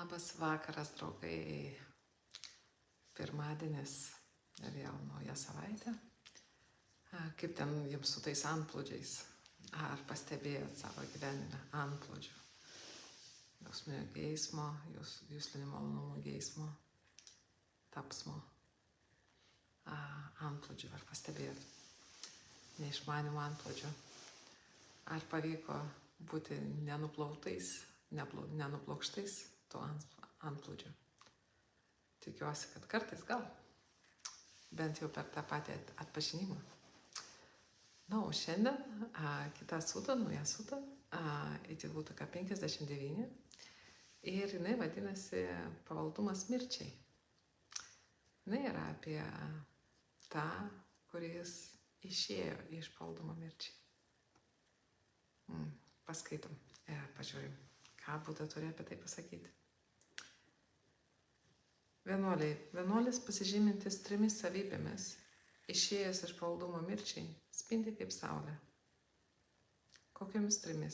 Labas vakaras, draugai. Pirmadienis, vėl nauja savaitė. Kaip ten jums su tais antplūdžiais? Ar pastebėjot savo gyvenime antplūdžių? Jausminio geismo, juslinių malonumų geismo, tapsmo. Antplūdžių, ar pastebėjot? Neišmanimų antplūdžių. Ar pavyko būti nenuplaukštais tų antplūdžių? Tikiuosi, kad kartais gal, bent jau per tą patį atpažinimą. Na, o šiandien kita suta, nauja suta, įtikūtuka 59 ir jinai vadinasi pavaldumas mirčiai. Jinai yra apie tą, kuris išėjo iš pavaldumo mirčiai. Paskaitom ir pažiūrim, ką Buda turi apie tai pasakyti. Vienuolis pasižymintis 3 savybėmis, išėjęs iš pavaldumo mirčiai, spindi kaip saulė. Kokiomis 3?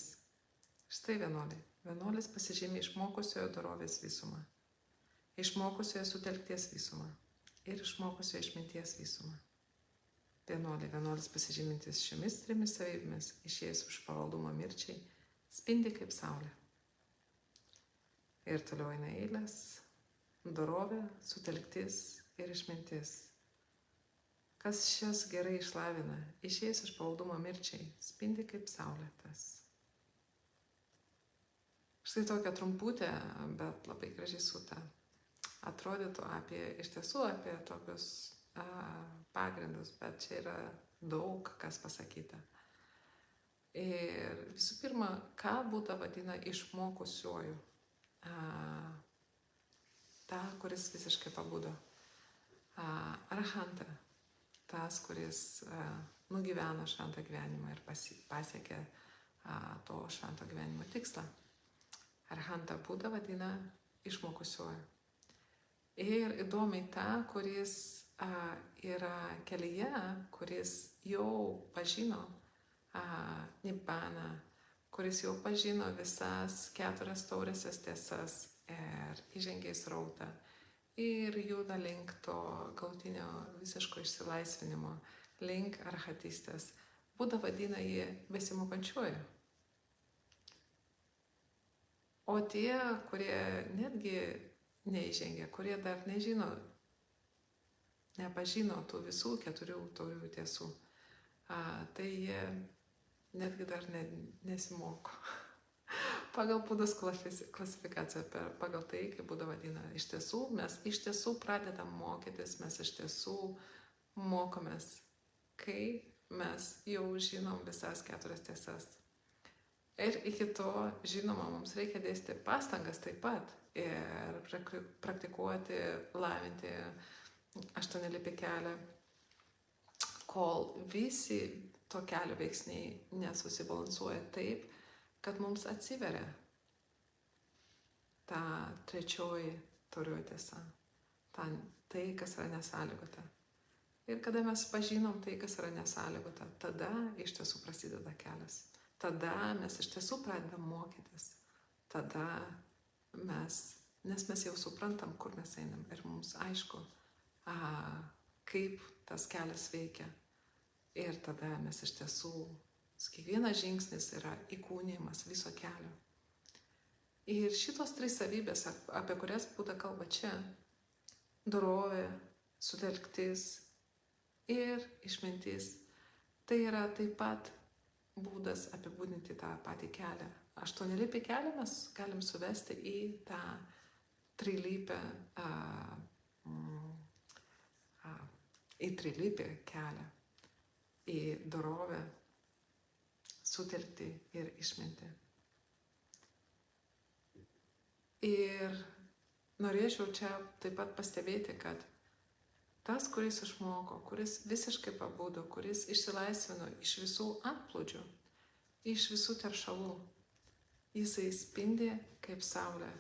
Štai vienuoliai. Vienuolis pasižymi išmokusiojo dorovės visumą, išmokusiojo sutelkties visumą ir išmokusiojo išminties visumą. Vienuolis pasižymintis šiomis 3 savybėmis, išėjęs iš pavaldumo mirčiai, spindi kaip saulė. Ir toliau eina eilės. Dorovė, sutelktis ir išmintis. Kas šias gerai išlavina, išėjęs iš pavaldumo mirčiai, spindi kaip saulėtas. Štai tokia trumputė, bet labai gražiai suta. Atrodytų iš tiesų apie tokius pagrindus, bet čia yra daug kas pasakyta. Ir visų pirma, ką Buda vadina išmokusiuoju? Ta, kuris visiškai pabudo. Arahanta, tas, kuris nugyveno šventą gyvenimą ir pasiekė to švento gyvenimo tikslą. Arahanta Buda vadina išmokusiuoju. Ir įdomiai ta, kuris yra kelyje, kuris jau pažino Nibbaną, kuris jau pažino visas 4 tauriąsias tiesas ir įžengė į srautą ir juda link to galutinio visiško išsilaisvinimo, link arhatistės. Buda vadina jį besimokančiuoju. O tie, kurie netgi neįžengė, kurie dar nepažino tų visų 4 taurių tiesų, tai jie netgi dar nesimoko. Pagal Budos klasifikaciją, pagal tai, kaip Buda vadina, mes iš tiesų pradedam mokytis, mes iš tiesų mokomės, kai mes jau žinom visas 4 tiesas. Ir iki to, žinoma, mums reikia dėti pastangas taip pat ir praktikuoti, lavinti 8-lipį kelią, kol visi to kelio veiksniai nesusibalansuoja taip, kad mums atsiveria ta 3 taurioji tiesa, tai, kas yra nesąlygota. Ir kada mes pažinom tai, kas yra nesąlygota, tada iš tiesų prasideda kelias. Tada mes iš tiesų pradedam mokytis. Tada nes mes jau suprantam, kur mes einam ir mums aišku, kaip tas kelias veikia. Ir tada mes iš tiesų kiekvienas žingsnis yra įkūnijimas viso kelio. Ir šitos 3 savybės, apie kurias Buda kalba čia, dorovė, sutelktis ir išmintis, tai yra taip pat būdas apibūdinti tą patį kelią. 8-lipį kelią mes galim suvesti į tą 3-lipį kelią, į dorovę, sutelkti ir išminti. Ir norėčiau čia taip pat pastebėti, kad tas, kuris išmoko, kuris visiškai pabudo, kuris išsilaisvino iš visų antplūdžių, iš visų teršalų, jisai spindi kaip saulė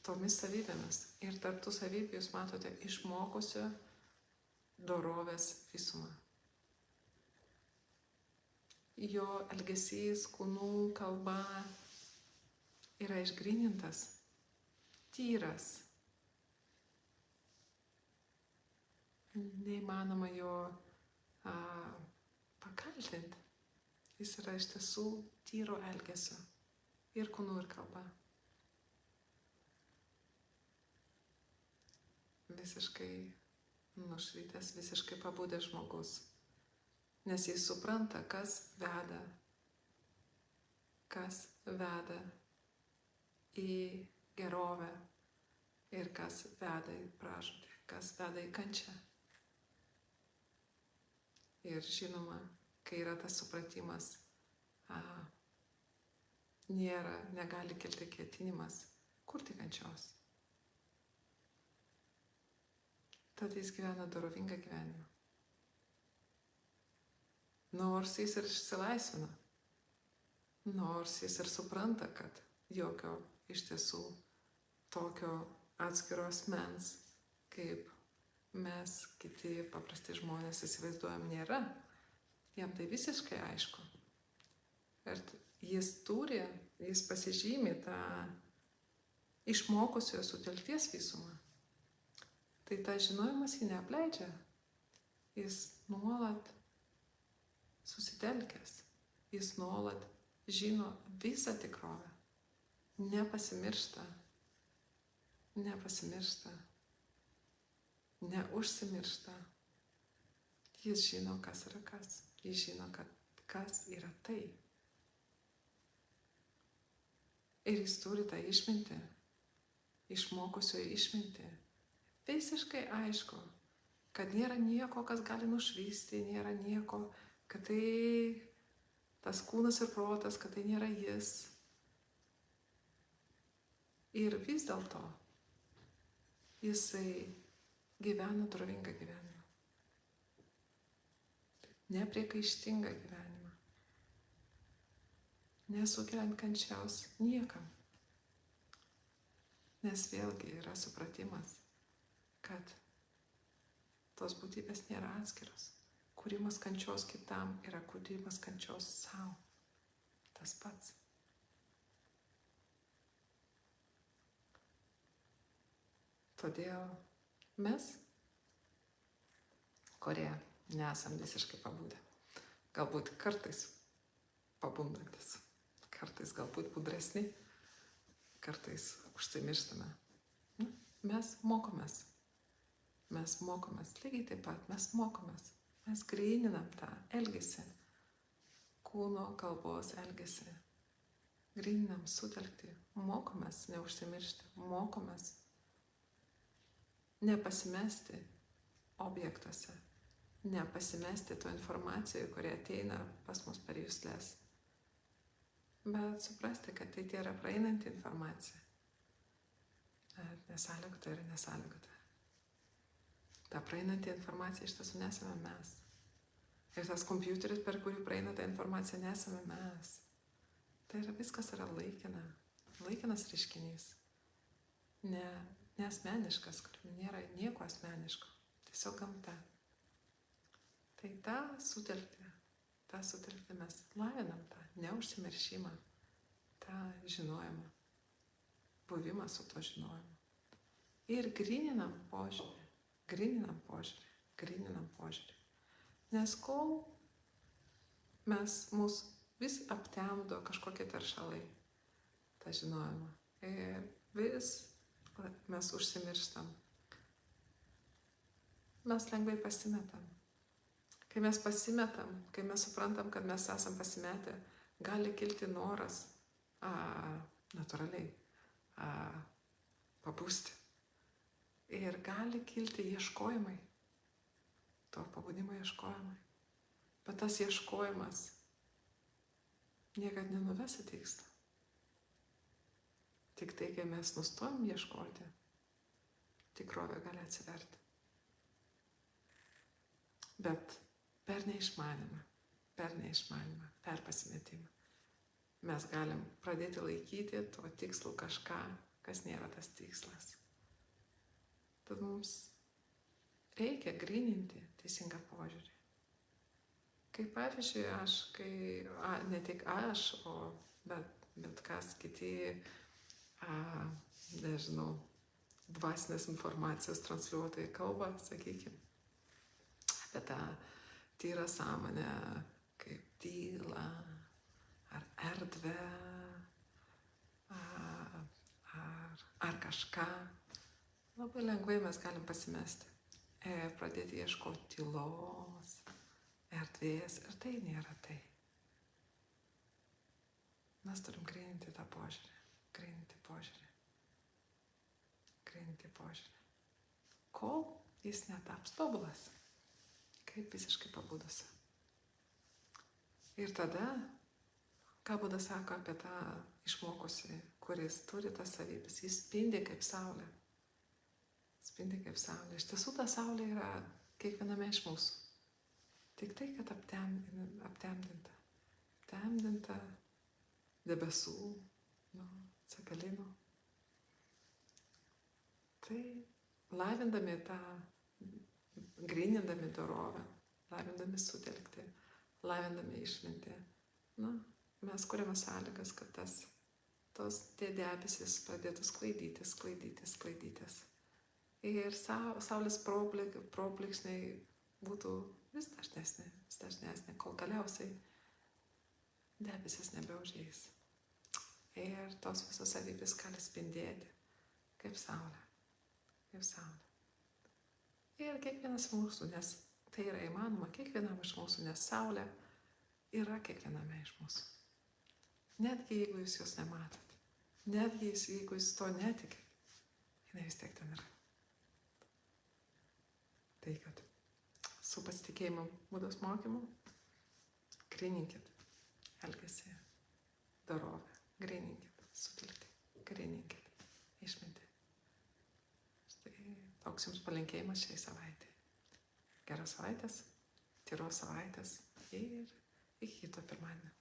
tomis savybėmis. Ir tarp tų savybių jūs matote išmokusio dorovės visumą. Jo elgesys, kūnų, kalba yra išgrynintas. tyras. Neįmanoma jo pakaltinti. Jis yra iš tiesų tyro elgesio ir kūnu ir kalba. Visiškai nušvitęs, visiškai pabudęs žmogus. Nes jis supranta, kas veda į gerovę ir kas veda į pražūtį, kas veda į kančią. Ir žinoma, kai yra tas supratimas, negali kilti ketinimas kurti kančios. Tad jis gyvena dorovingą gyvenimą. Nors jis ir išsilaisvina, nors jis ir supranta, kad jokio iš tiesų tokio atskiro asmens, kaip mes kiti paprasti žmonės įsivaizduojam, nėra. Jam tai visiškai aišku. Ir jis pasižymi tą išmokusiojo sutelkties visumą. Tai tas žinojimas jį neapleidžia. Jis nuolat susitelkęs. Jis nuolat žino visą tikrovę. Nepasimiršta, neužsimiršta. Jis žino, kas yra kas. Jis žino, kas yra tai. Ir jis turi tą išmintį, išmokusiojo išmintį. Visiškai aišku, kad nėra nieko, kas gali nušvisti, nėra nieko, kad tai tas kūnas ir protas, kad tai nėra jis. Ir vis dėlto jisai gyvena dorovingą gyvenimą. Nepriekaištingą gyvenimą. Nesukeliant kančiaus niekam. Nes vėlgi yra supratimas, kad tos būtybės nėra atskiros. Kūrimas kančios kitam yra kūrimas kančios sau. Tas pats. Todėl mes, kurie nesam visiškai pabudę, galbūt kartais pabundantis, kartais galbūt budresni, kartais užsimirštame. Mes mokomės. Mes mokomės lygiai taip pat, mes gryninam tą elgesį, kūno kalbos elgesį, gryninam sutelkti, mokomės neužsimiršti, mokomės nepasimesti objektuose, nepasimesti to informacijoje, kuri ateina pas mus per juslės, bet suprasti, kad tai yra praeinanti informacija, nesąlygota ir nesąlygota. Ta praeinanti informacija iš tiesų nesame mes. Ir tas kompiuteris, per kurį praeina ta informacija, nesame mes. Tai yra viskas yra laikinas reiškinys. Neasmeniškas, kur nėra nieko asmeniško. Tiesiog gamta. Tai tą sutelktį mes lavinam, tą neužsimiršimą, tą žinojimą, buvimą su to žinojimu. Ir gryninam požiūrį. Nes kol mus vis aptemdo kažkokie teršalai, tą žinojimą, ir vis mes užsimirštam, mes lengvai pasimetam. Kai mes pasimetam, kai mes suprantam, kad mes esam pasimetę, gali kilti noras natūraliai pabūsti. Ir gali kilti ieškojimai, to pabudimo ieškojimai. Bet tas ieškojimas niekad nenuves į tikslą. Tik tai, kai mes nustojam ieškoti, tikrovė gali atsiverti. Bet per neišmanymą, per pasimetimą mes galim pradėti laikyti to tikslu kažką, kas nėra tas tikslas. Tad mums reikia gryninti teisingą požiūrį. Kaip pavyzdžiui, ne tik aš, bet kas kiti nežinau, dvasinės informacijos transliuotojai kalba, sakykime, apie tą tyrą sąmonę, kaip tylą, ar erdvę, ar kažką. Labai lengvai mes galim pasimesti ir pradėti ieškoti tylos, erdvės, ir tai nėra tai. Mes turim gryninti tą požiūrį, gryninti požiūrį, kol jis netaps tobulas, kaip visiškai pabudusi. Ir tada, ką Buda sako apie tą išmokusį, kuris turi tas savybės, jis spindi kaip saulė. Spindi kaip saulė. Iš tiesų ta saulė yra kiekviename iš mūsų. Tik tai, kad aptemdinta. Aptemdinta debesų, cepelinų. Tai lavindami tą, grynindami dorovę, lavindami sutelkti, lavindami išmintį, mes kuriame sąlygas, kad tie debesis pradėtų sklaidytis. Ir saulės propliksniai būtų vis dažnesnė, kol galiausiai debesis nebeužeis. Ir tos visos savybės gali spindėti kaip saulė. Ir kiekvienas mūsų, nes tai yra įmanoma kiekvienam iš mūsų, nes saulė yra kiekviename iš mūsų. Netgi jeigu jūs jos nematot, netgi jeigu jūs to netikit, jinai vis tiek ten yra. Tai kad su pasitikėjimu Budos mokymu gryninkit elgesį, dorovę, gryninkit sutelktį, gryninkit išmintį. Štai toks jums palinkėjimas šiai savaitei. Geros savaitės, tyros savaitės ir iki kito pirmadienio.